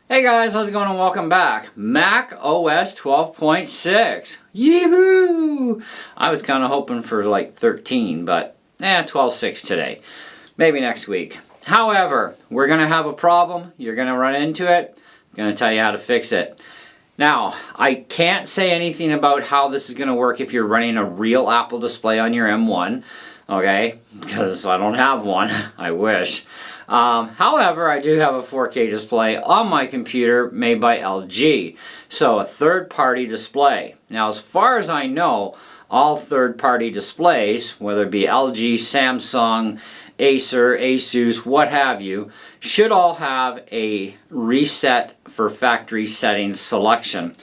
Hey guys, how's it going and welcome back. Mac OS 12.6. Yoo-hoo! I was kind of hoping for like 13, but 12.6 today. Maybe next week. However, we're going to have a problem. You're going to run into it. I'm going to tell you how to fix it. Now, I can't say anything about how this is going to work if you're running a real Apple display on your M1. Okay? Because I don't have one. I wish. However, I do have a 4K display on my computer made by LG, so a third-party display. Now, as far as I know, all third-party displays, whether it be LG, Samsung, Acer, Asus, what have you, should all have a reset for factory settings selection.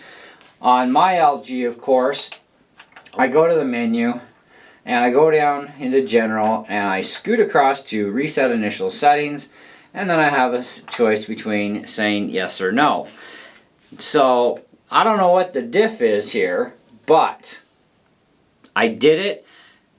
On my LG, of course, I go to the menu, and I go down into General and I scoot across to Reset Initial Settings, and then I have a choice between saying yes or no. So I don't know what the diff is here, but I did it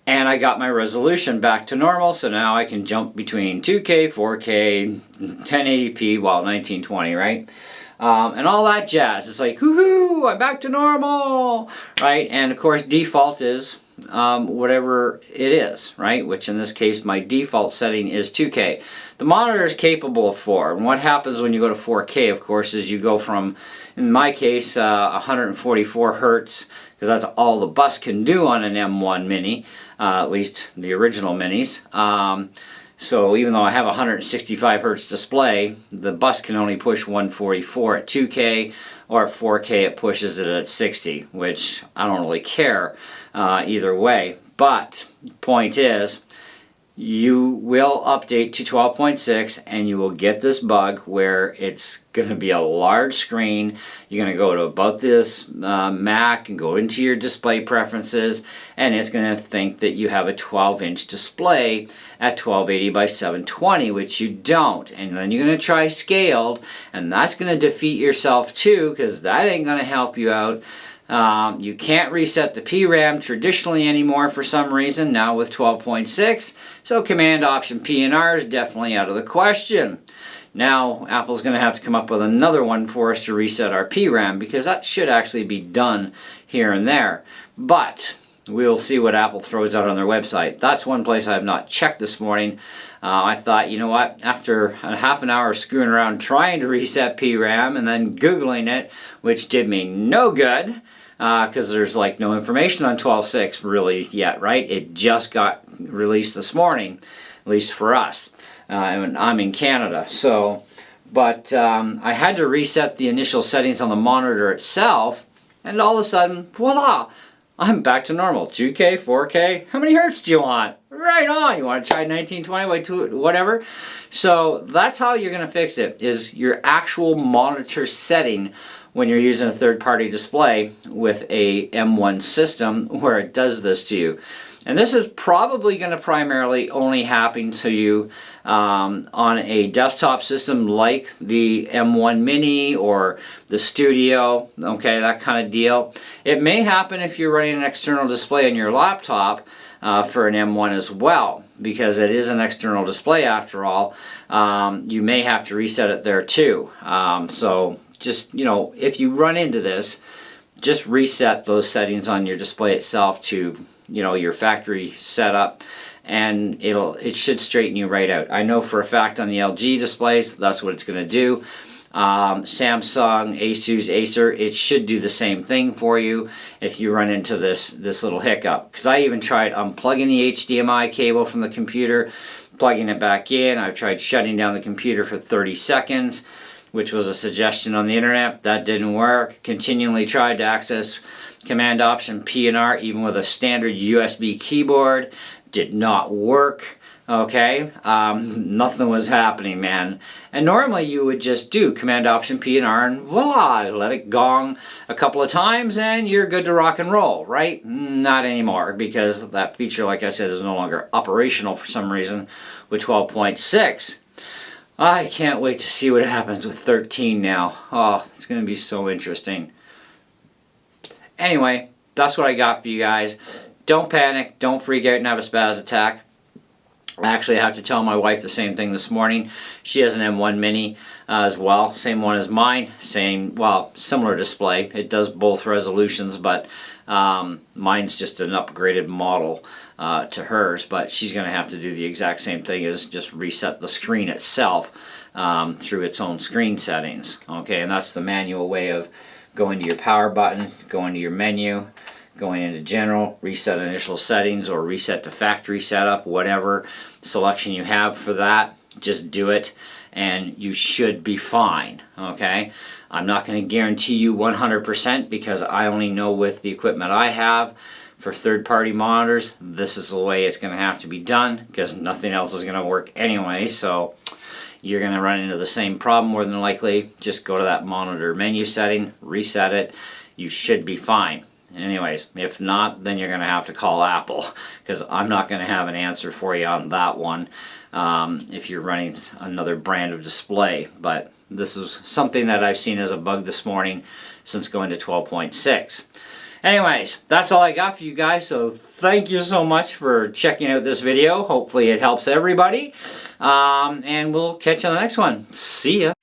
and I got my resolution back to normal, so now I can jump between 2K, 4K, 1080p, well, 1920, right? And all that jazz. It's like, woohoo, I'm back to normal, right? And of course, default is whatever it is, right? Which in this case, my default setting is 2K. The monitor is capable of 4. And what happens when you go to 4K, of course, is you go from, in my case, 144 hertz, because that's all the bus can do on an M1 Mini, at least the original Minis. So even though I have a 165 hertz display, the bus can only push 144 at 2K, or at 4K it pushes it at 60, which I don't really care either way. But point is, you will update to 12.6 and you will get this bug where it's going to be a large screen. You're going to go to about this Mac and go into your display preferences, and it's going to think that you have a 12-inch display at 1280 by 720, which you don't. And then you're going to try scaled, and that's going to defeat yourself too, because that ain't going to help you out. You can't reset the PRAM traditionally anymore for some reason, now with 12.6, so Command Option P and R is definitely out of the question. Now Apple's going to have to come up with another one for us to reset our PRAM, because that should actually be done here and there. But we'll see what Apple throws out on their website. That's one place I have not checked this morning. I thought, you know what, after a half an hour of screwing around trying to reset PRAM and then Googling it, which did me no good, because there's like no information on 12.6 really yet, right? It just got released this morning, at least for us. And I'm in Canada, so, but I had to reset the initial settings on the monitor itself, and all of a sudden, voila, I'm back to normal. 2K, 4K, how many hertz do you want? Right on, you want to try 1920 by 2, whatever? So that's how you're going to fix it, is your actual monitor setting when you're using a third-party display with a M1 system where it does this to you. And this is probably going to primarily only happen to you on a desktop system like the M1 Mini or the Studio, okay, that kind of deal. It may happen if you're running an external display on your laptop for an M1 as well, because it is an external display after all. You may have to reset it there too. So just, you know, if you run into this, just reset those settings on your display itself to, you know, your factory setup, and it should straighten you right out. I know for a fact on the LG displays that's what it's going to do. Samsung, Asus, Acer, it should do the same thing for you if you run into this little hiccup. Because I even tried unplugging the HDMI cable from the computer, plugging it back in. I've tried shutting down the computer for 30 seconds, which was a suggestion on the internet. That didn't work. Continually tried to access Command Option P and R even with a standard USB keyboard. Did not work. Okay, nothing was happening, man. And normally you would just do Command Option P and R and voila, let it gong a couple of times and you're good to rock and roll, right? Not anymore, because that feature, like I said, is no longer operational for some reason with 12.6. I can't wait to see what happens with 13 now. Oh, it's going to be so interesting. Anyway, that's what I got for you guys. Don't panic, don't freak out and have a spaz attack. I actually have to tell my wife the same thing this morning. She has an M1 Mini as well, same one as mine, same, well, similar display. It does both resolutions, but mine's just an upgraded model to hers, but she's going to have to do the exact same thing as just reset the screen itself through its own screen settings. Okay, and that's the manual way of going to your power button, going to your menu, going into general, reset initial settings, or reset to factory setup, whatever selection you have for that, just do it and you should be fine. Okay, I'm not going to guarantee you 100% because I only know with the equipment I have for third-party monitors, this is the way it's going to have to be done because nothing else is going to work anyway. So you're going to run into the same problem more than likely. Just go to that monitor menu setting, reset it, you should be fine. Anyways, if not, then you're going to have to call Apple because I'm not going to have an answer for you on that one if you're running another brand of display. But this is something that I've seen as a bug this morning since going to 12.6. Anyways, that's all I got for you guys, so thank you so much for checking out this video. Hopefully it helps everybody, and we'll catch you on the next one. See ya.